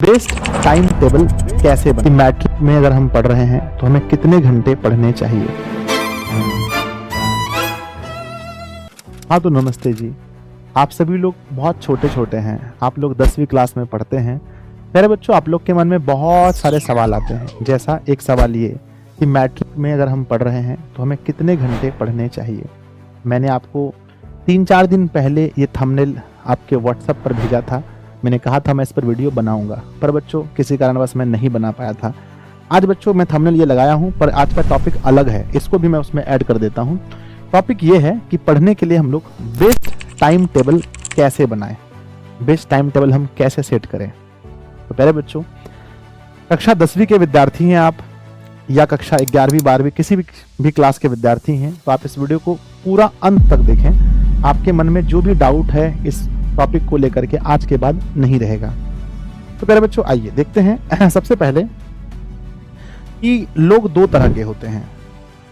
Best time table कैसे बने। Matric में अगर हम पढ़ रहे हैं तो हमें कितने घंटे पढ़ने चाहिए। हाँ तो नमस्ते जी, आप सभी लोग बहुत छोटे छोटे हैं, आप लोग 10वीं क्लास में पढ़ते हैं। मेरे बच्चों, आप लोग के मन में बहुत सारे सवाल आते हैं। जैसा एक सवाल ये कि मैट्रिक में अगर हम पढ़ रहे हैं तो हमें कितने घंटे पढ़ने चाहिए। मैंने आपको 3-4 दिन पहले ये थंबनेल आपके व्हाट्सएप पर भेजा था। मैंने कहा था मैं इस पर वीडियो बनाऊंगा, पर बच्चों किसी कारणवश मैं नहीं बना पाया था। आज बच्चों मैं थंबनेल ये लगाया हूँ, पर आज का टॉपिक अलग है, इसको भी मैं उसमें ऐड कर देता हूँ। टॉपिक ये है कि पढ़ने के लिए हम लोग बेस्ट टाइम टेबल कैसे बनाएं, बेस्ट टाइम टेबल हम कैसे सेट करें। तो पहले बच्चों, कक्षा 10वीं के विद्यार्थी हैं आप, या कक्षा 11वीं 12वीं किसी भी क्लास के विद्यार्थी हैं, तो आप इस वीडियो को पूरा अंत तक देखें। आपके मन में जो भी डाउट है इस टॉपिक को लेकर के आज के बाद नहीं रहेगा। तो पहले बच्चों आइए देखते हैं। सबसे पहले कि लोग 2 तरह के होते हैं,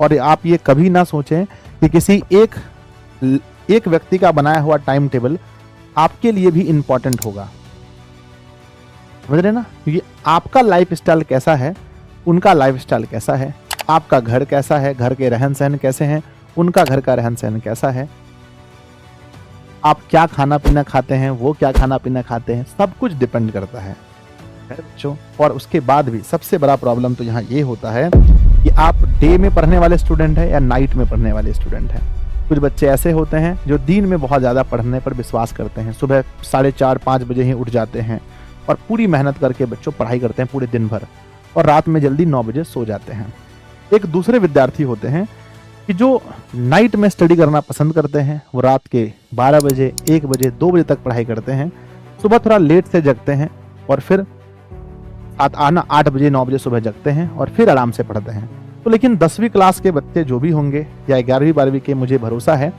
और आप ये कभी ना सोचें कि किसी एक व्यक्ति का बनाया हुआ टाइम टेबल आपके लिए भी इंपॉर्टेंट होगा। समझ रहे ना, क्योंकि आपका लाइफ स्टाइल कैसा है, उनका लाइफ स्टाइल कैसा है, आपका घर कैसा है, घर के रहन सहन कैसे हैं, उनका घर का रहन सहन कैसा है, आप क्या खाना पीना खाते हैं, वो क्या खाना पीना खाते हैं, सब कुछ डिपेंड करता है बच्चों। और उसके बाद भी सबसे बड़ा प्रॉब्लम तो यहाँ ये होता है कि आप डे में पढ़ने वाले स्टूडेंट हैं या नाइट में पढ़ने वाले स्टूडेंट हैं। कुछ बच्चे ऐसे होते हैं जो दिन में बहुत ज़्यादा पढ़ने पर विश्वास करते हैं, सुबह 4:30-5 बजे ही उठ जाते हैं और पूरी मेहनत करके बच्चों पढ़ाई करते हैं पूरे दिन भर, और रात में जल्दी 9 बजे सो जाते हैं। एक दूसरे विद्यार्थी होते हैं कि जो नाइट में स्टडी करना पसंद करते हैं, वो रात के 12 बजे 1 बजे 2 बजे तक पढ़ाई करते हैं, सुबह थोड़ा लेट से जगते हैं और फिर 8 बजे 9 बजे सुबह जगते हैं और फिर आराम से पढ़ते हैं। तो लेकिन 10वीं क्लास के बच्चे जो भी होंगे या 11वीं 12वीं के, मुझे भरोसा है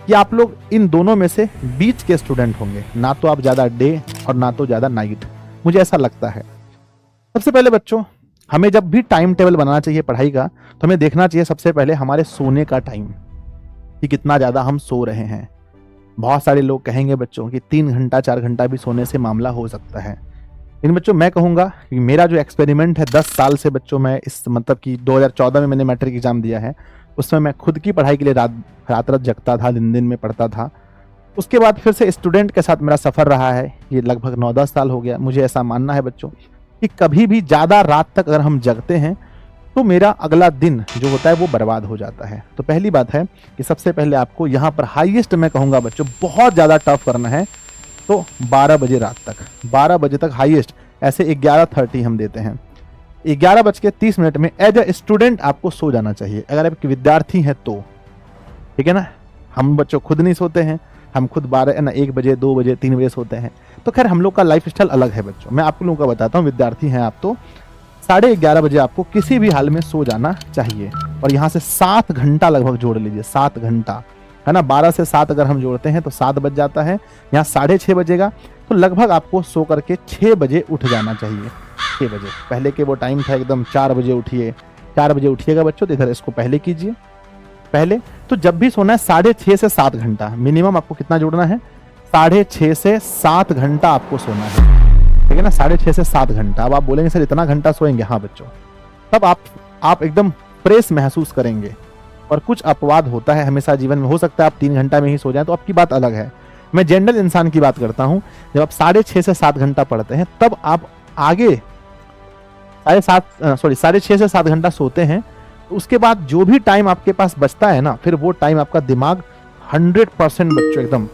कि आप लोग इन दोनों में से बीच के स्टूडेंट होंगे, ना तो आप ज़्यादा डे और ना तो ज़्यादा नाइट, मुझे ऐसा लगता है। सबसे पहले बच्चों, हमें जब भी टाइम टेबल बनाना चाहिए पढ़ाई का, तो हमें देखना चाहिए सबसे पहले हमारे सोने का टाइम, कि कितना ज़्यादा हम सो रहे हैं। बहुत सारे लोग कहेंगे बच्चों कि 3 घंटा 4 घंटा भी सोने से मामला हो सकता है। लेकिन बच्चों मैं कहूँगा कि मेरा जो एक्सपेरिमेंट है 10 साल से बच्चों, मैं इस मतलब कि 2014 में मैंने मैट्रिक एग्जाम दिया है, उसमें मैं खुद की पढ़ाई के लिए रात जगता था, दिन में पढ़ता था। उसके बाद फिर से स्टूडेंट के साथ मेरा सफ़र रहा है, ये लगभग 9-10 साल हो गया। मुझे ऐसा मानना है बच्चों कि कभी भी ज़्यादा रात तक अगर हम जगते हैं तो मेरा अगला दिन जो होता है वो बर्बाद हो जाता है। तो पहली बात है कि सबसे पहले आपको यहाँ पर हाईएस्ट मैं कहूँगा बच्चों, बहुत ज़्यादा टफ करना है तो 12 बजे रात तक, 12 बजे तक हाईएस्ट। ऐसे 11:30 हम देते हैं, 11:30 में एज ए स्टूडेंट आपको सो जाना चाहिए, अगर आप विद्यार्थी हैं तो, ठीक है ना। हम बच्चों खुद नहीं सोते हैं, हम खुद 1 बजे 2 बजे 3 बजे सोते हैं। तो खैर हम लोग का लाइफ स्टाइल अलग है बच्चों। मैं आप लोगों का बताता हूँ, विद्यार्थी हैं आप तो 11:30 बजे आपको किसी भी हाल में सो जाना चाहिए। और यहाँ से 7 घंटा लगभग जोड़ लीजिए, 7 घंटा है ना। 12 से 7 अगर हम जोड़ते हैं तो 7 बज जाता है, यहाँ 6:30 बजेगा, तो लगभग आपको सो करके 6 बजे उठ जाना चाहिए। 6 बजे पहले के वो टाइम था एकदम 4 बजे उठिए, 4 बजे उठिएगा बच्चों, तो इधर इसको पहले कीजिए। पहले तो जब भी सोना है 6:30 से 7 घंटा मिनिमम आपको कितना जोड़ना है, 6:30 से 7 घंटा आपको सोना है, ठीक है ना। 6:30 से 7 घंटा। अब आप बोलेंगे सर इतना घंटा सोएंगे, हाँ बच्चों, तब आप एकदम फ्रेश महसूस करेंगे। और कुछ अपवाद होता है हमेशा जीवन में, हो सकता है आप 3 घंटा में ही सो जाएं, तो आपकी बात अलग है। मैं जनरल इंसान की बात करता हूं, जब आप 6:30 से 7 घंटा पढ़ते हैं तब आप आगे 6:30 से 7 घंटा सोते हैं, तो उसके बाद जो भी टाइम आपके पास बचता है ना, फिर वो टाइम आपका दिमाग 100% बच्चों एकदम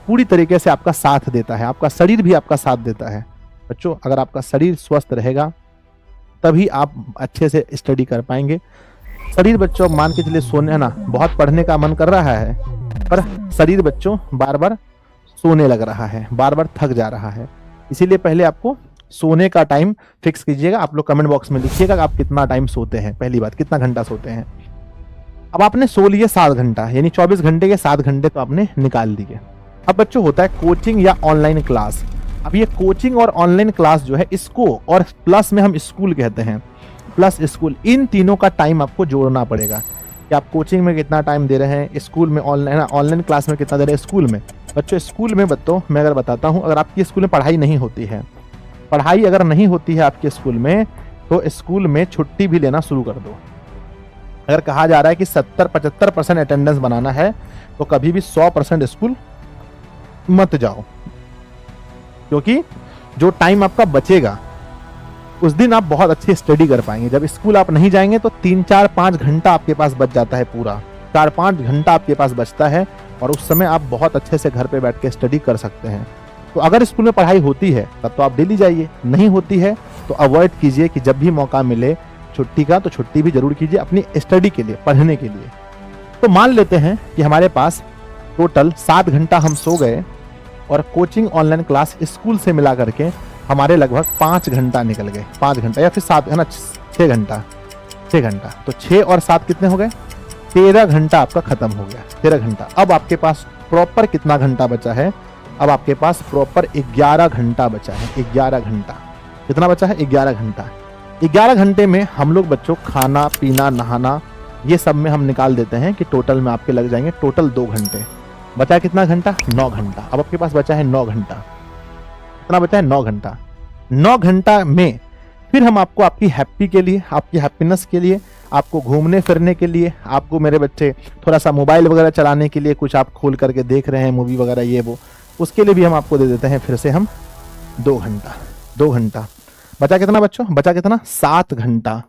पूरी तरीके से आपका साथ देता है, आपका शरीर भी आपका साथ देता है बच्चों। अगर आपका शरीर स्वस्थ रहेगा तभी आप अच्छे से स्टडी कर पाएंगे। शरीर बच्चों मान के चलिए सोने ना, बहुत पढ़ने का मन कर रहा है, पर शरीर बच्चों बार बार सोने लग रहा है, बार बार थक जा रहा है। इसीलिए पहले आपको सोने का टाइम फिक्स कीजिएगा। आप लोग कमेंट बॉक्स में लिखिएगा कि आप कितना टाइम सोते हैं, पहली बात कितना घंटा सोते हैं। अब आपने सो लिए 7 घंटा, यानी 24 घंटे के 7 घंटे तो आपने निकाल दिए। अब बच्चों होता है कोचिंग या ऑनलाइन क्लास। अब ये कोचिंग और ऑनलाइन क्लास जो है, इसको और प्लस में हम स्कूल कहते हैं, प्लस स्कूल, इन तीनों का टाइम आपको जोड़ना पड़ेगा कि आप कोचिंग में कितना टाइम दे रहे हैं, स्कूल में ऑनलाइन क्लास में कितना दे रहे हैं। स्कूल में बच्चों, स्कूल में बच्चों मैं अगर बताता हूँ, अगर आपकी स्कूल में पढ़ाई नहीं होती है पढ़ाई अगर नहीं होती है आपके स्कूल में तो स्कूल में छुट्टी भी लेना शुरू कर दो। अगर कहा जा रहा है कि 70-75% अटेंडेंस बनाना है तो कभी भी 100% स्कूल मत जाओ, क्योंकि जो टाइम आपका बचेगा उस दिन आप बहुत अच्छी स्टडी कर पाएंगे। जब स्कूल आप नहीं जाएंगे तो 3-4-5 घंटा आपके पास बच जाता है, पूरा 4-5 घंटा आपके पास बचता है और उस समय आप बहुत अच्छे से घर पे बैठ के स्टडी कर सकते हैं। तो अगर स्कूल में पढ़ाई होती है तब तो आप डेली जाइए, नहीं होती है तो अवॉइड कीजिए कि जब भी मौका मिले छुट्टी का तो छुट्टी भी जरूर कीजिए अपनी स्टडी के लिए, पढ़ने के लिए। तो मान लेते हैं कि हमारे पास टोटल 7 घंटा हम सो गए और कोचिंग ऑनलाइन क्लास स्कूल से मिला करके हमारे लगभग 5 घंटा निकल गए, 5 घंटा या फिर 7 है ना, 6 घंटा, 6 घंटा। तो 6 और 7 कितने हो गए? 13 घंटा आपका खत्म हो गया, 13 घंटा। अब आपके पास प्रॉपर कितना घंटा बचा है? अब आपके पास प्रॉपर 11 घंटा बचा है, 11 घंटा। कितना बचा है? 11 घंटा। 11 घंटे में हम लोग बच्चों खाना पीना नहाना ये सब में हम निकाल देते हैं कि टोटल में आपके लग जाएंगे टोटल 2 घंटे। बचा कितना घंटा? 9 घंटा। अब आपके पास बचा है 9 घंटा। कितना बचा है? 9 घंटा। 9 घंटा में फिर हम आपको आपकी हैप्पी के लिए, आपकी हैप्पीनेस के लिए, आपको घूमने फिरने के लिए, आपको मेरे बच्चे थोड़ा सा मोबाइल वगैरह चलाने के लिए, कुछ आप खोल करके देख रहे हैं मूवी वगैरह ये वो, उसके लिए भी हम आपको दे देते हैं फिर से हम 2 घंटा। 2 घंटा बचा कितना बच्चों? बचा कितना? 7 घंटा।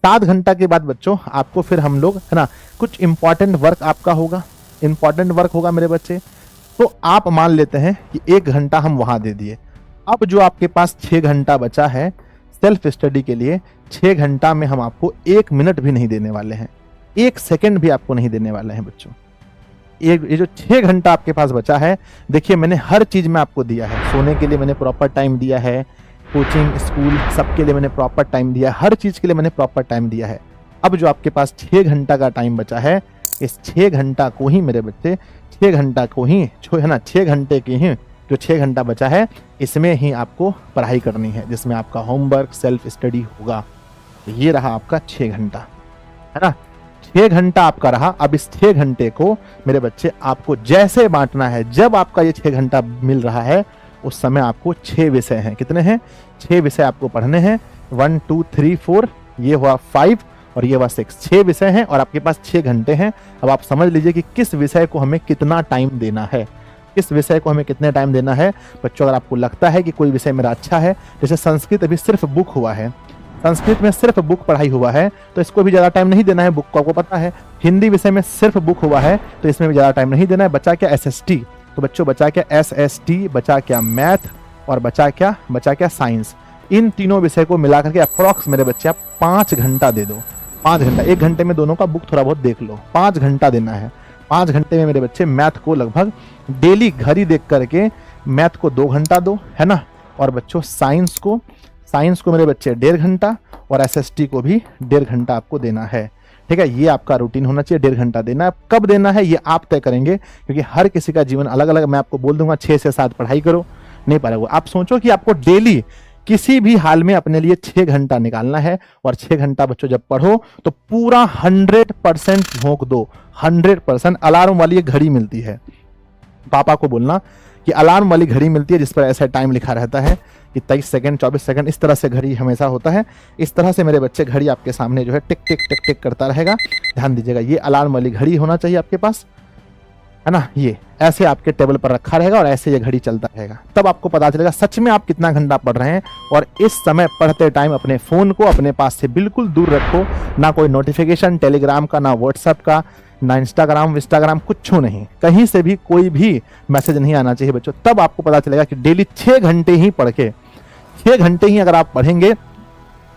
7 घंटा के बाद बच्चों आपको फिर हम लोग है ना कुछ इंपॉर्टेंट वर्क आपका होगा, इंपॉर्टेंट वर्क होगा मेरे बच्चे। तो आप मान लेते हैं कि 1 घंटा हम वहां दे दिए। अब जो आपके पास 6 घंटा बचा है सेल्फ स्टडी के लिए, 6 घंटा में हम आपको 1 मिनट भी नहीं देने वाले हैं, 1 सेकंड भी आपको नहीं देने वाले हैं बच्चों। ये जो 6 घंटा आपके पास बचा है, देखिए मैंने हर चीज में आपको दिया है। सोने के लिए मैंने प्रॉपर टाइम दिया है, कोचिंग स्कूल सबके लिए मैंने प्रॉपर टाइम दिया है, हर चीज के लिए मैंने प्रॉपर टाइम दिया है। अब जो आपके पास 6 घंटा का टाइम बचा है, इस 6 घंटा को ही मेरे बच्चे, 6 घंटा को ही है ना, 6 घंटे की ही जो 6 घंटा बचा है इसमें ही आपको पढ़ाई करनी है, जिसमें आपका होमवर्क सेल्फ स्टडी होगा। तो ये रहा आपका 6 घंटा, है ना। 6 घंटा आपका रहा। अब इस 6 घंटे को मेरे बच्चे आपको जैसे बांटना है, जब आपका ये 6 घंटा मिल रहा है उस समय आपको 6 विषय हैं। कितने हैं? 6 विषय आपको पढ़ने हैं। 1 2 3 4, ये हुआ 5 और ये हुआ 6, 6 विषय हैं और आपके पास 6 घंटे हैं। अब आप समझ लीजिए कि किस विषय को हमें कितना टाइम देना है, किस विषय को हमें कितने टाइम देना है। बच्चों अगर आपको लगता है कि कोई विषय मेरा अच्छा है, जैसे संस्कृत अभी सिर्फ बुक हुआ है, संस्कृत में सिर्फ बुक पढ़ाई हुआ है तो इसको भी ज़्यादा टाइम नहीं देना है, बुक को आपको पता है। हिंदी विषय में सिर्फ बुक हुआ है तो इसमें भी ज़्यादा टाइम नहीं देना है। बचा क्या? एसएसटी। तो बच्चों बचा क्या? एसएसटी, बचा क्या? मैथ, और बचा क्या? बचा क्या? साइंस। इन तीनों विषय को मिला करके अप्रॉक्स मेरे बच्चे आप 5 घंटा दे दो। 5 घंटा, 1 घंटे में दोनों का बुक थोड़ा बहुत देख लो, 5 घंटा देना है। 5 घंटे में मेरे बच्चे मैथ को लगभग डेली घड़ी देख करके मैथ को 2 घंटा दो, है ना। और बच्चों साइंस को मेरे बच्चे 1.5 घंटा और एसएसटी को भी 1.5 घंटा आपको देना है। ठीक है, ये आपका रूटीन होना चाहिए, 1.5 घंटा देना है। कब देना है ये आप तय करेंगे, क्योंकि हर किसी का जीवन अलग अलग। मैं आपको बोल दूंगा 6 से 7 पढ़ाई करो, नहीं पाएगा। आप सोचो कि आपको डेली किसी भी हाल में अपने लिए 6 घंटा निकालना है और 6 घंटा बच्चों जब पढ़ो तो पूरा 100% झोंक दो, 100%। अलार्म वाली एक घड़ी मिलती है, पापा को बोलना कि अलार्म वाली घड़ी मिलती है जिस पर ऐसा टाइम लिखा रहता है कि 23 सेकंड 24 सेकंड, इस तरह से घड़ी हमेशा होता है। इस तरह से मेरे बच्चे घड़ी आपके सामने जो है टिक टिक टिक टिक करता रहेगा। ध्यान दीजिएगा, ये अलार्म वाली घड़ी होना चाहिए आपके पास, है ना। ये ऐसे आपके टेबल पर रखा रहेगा और ऐसे ये घड़ी चलता रहेगा। तब आपको पता चलेगा सच में आप कितना घंटा पढ़ रहे हैं। और इस समय पढ़ते टाइम अपने फोन को अपने पास से बिल्कुल दूर रखो, ना कोई नोटिफिकेशन टेलीग्राम का, ना व्हाट्सएप का, ना इंस्टाग्राम, कुछ नहीं, कहीं से भी कोई भी मैसेज नहीं आना चाहिए बच्चों। तब आपको पता चलेगा कि डेली 6 घंटे ही पढ़ के, 6 घंटे ही अगर आप पढ़ेंगे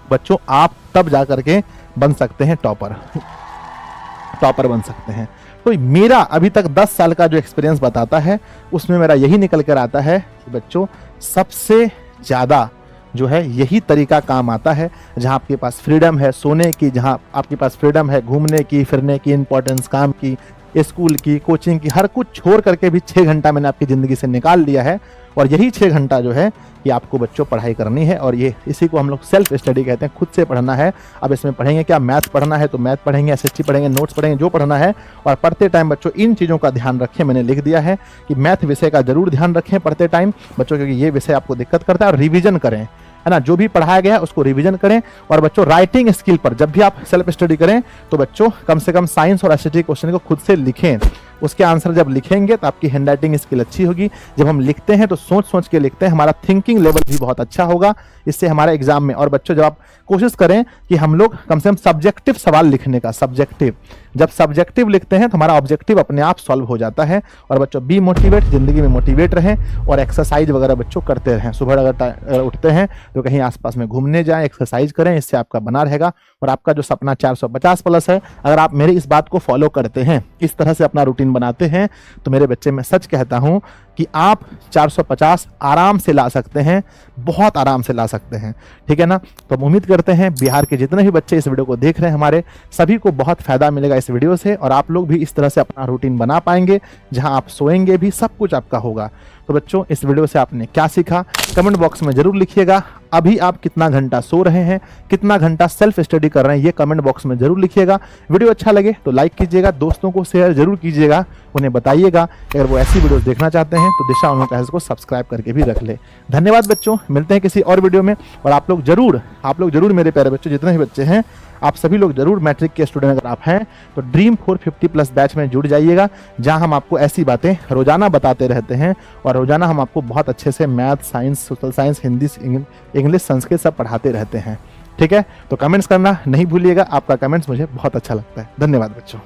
बच्चों, आप तब जा करके बन सकते हैं टॉपर बन सकते हैं। तो मेरा अभी तक 10 साल का जो एक्सपीरियंस बताता है उसमें मेरा यही निकल कर आता है कि बच्चों सबसे ज़्यादा जो है यही तरीका काम आता है, जहां आपके पास फ्रीडम है सोने की, जहां आपके पास फ्रीडम है घूमने की, फिरने की, इंपॉर्टेंस काम की, स्कूल की, कोचिंग की, हर कुछ छोड़ करके भी 6 घंटा मैंने आपकी ज़िंदगी से निकाल लिया है। और यही 6 घंटा जो है कि आपको बच्चों पढ़ाई करनी है। और ये इसी को हम लोग सेल्फ स्टडी कहते हैं, खुद से पढ़ना है। अब इसमें पढ़ेंगे क्या? मैथ पढ़ना है तो मैथ पढ़ेंगे, एसएसटी पढ़ेंगे, नोट्स पढ़ेंगे, जो पढ़ना है। और पढ़ते टाइम बच्चों इन चीज़ों का ध्यान रखें, मैंने लिख दिया है कि मैथ विषय का जरूर ध्यान रखें पढ़ते टाइम बच्चों, क्योंकि ये विषय आपको दिक्कत करता है। और रिविजन करें, है ना, जो भी पढ़ाया गया है उसको रिवीजन करें। और बच्चों राइटिंग स्किल पर जब भी आप सेल्फ स्टडी करें तो बच्चों कम से कम साइंस और एसटीटी क्वेश्चन को खुद से लिखें। उसके आंसर जब लिखेंगे तो आपकी हैंड राइटिंग स्किल अच्छी होगी। जब हम लिखते हैं तो सोच सोच के लिखते हैं, हमारा थिंकिंग लेवल भी बहुत अच्छा होगा इससे हमारे एग्जाम में। और बच्चों जब आप कोशिश करें कि हम लोग कम से कम सब्जेक्टिव सवाल लिखने का, सब्जेक्टिव, जब सब्जेक्टिव लिखते हैं तो हमारा ऑब्जेक्टिव अपने आप सॉल्व हो जाता है। और बच्चों बी मोटिवेट, जिंदगी में मोटिवेट रहें और एक्सरसाइज वगैरह बच्चों करते रहें। सुबह अगर उठते हैं तो कहीं आसपास में घूमने जाएं, एक्सरसाइज करें, इससे आपका बना रहेगा। और आपका जो सपना 450 प्लस है, अगर आप मेरी इस बात को फॉलो करते हैं, इस तरह से अपना रूटीन बनाते हैं, तो मेरे बच्चे मैं सच कहता हूं कि आप 450 आराम से ला सकते हैं, बहुत आराम से ला सकते हैं। ठीक है ना। तो हम उम्मीद करते हैं बिहार के जितने भी बच्चे इस वीडियो को देख रहे हैं हमारे सभी को बहुत फायदा मिलेगा इस वीडियो से, और आप लोग भी इस तरह से अपना रूटीन बना पाएंगे जहां आप सोएंगे भी, सब कुछ आपका होगा। तो बच्चों इस वीडियो से आपने क्या सीखा कमेंट बॉक्स में जरूर लिखिएगा। अभी आप कितना घंटा सो रहे हैं, कितना घंटा सेल्फ स्टडी कर रहे हैं, ये कमेंट बॉक्स में जरूर लिखिएगा। वीडियो अच्छा लगे तो लाइक कीजिएगा, दोस्तों को शेयर जरूर कीजिएगा, उन्हें बताइएगा अगर वो ऐसी वीडियोस देखना चाहते हैं तो दिशा ऑनलाइन क्लासेस को सब्सक्राइब करके भी रख ले। धन्यवाद बच्चों, मिलते हैं किसी और वीडियो में। और आप लोग जरूर मेरे प्यारे बच्चों, जितने भी बच्चे हैं आप सभी लोग जरूर मैट्रिक के स्टूडेंट अगर आप हैं तो ड्रीम 450 प्लस बैच में जुड़ जाइएगा, जहां हम आपको ऐसी बातें रोजाना बताते रहते हैं और रोजाना हम आपको बहुत अच्छे से math, science, social science, Hindi, English, Sanskrit सब पढ़ाते रहते हैं। ठीक है, तो कमेंट्स करना नहीं भूलिएगा, आपका कमेंट्स मुझे बहुत अच्छा लगता है। धन्यवाद बच्चों।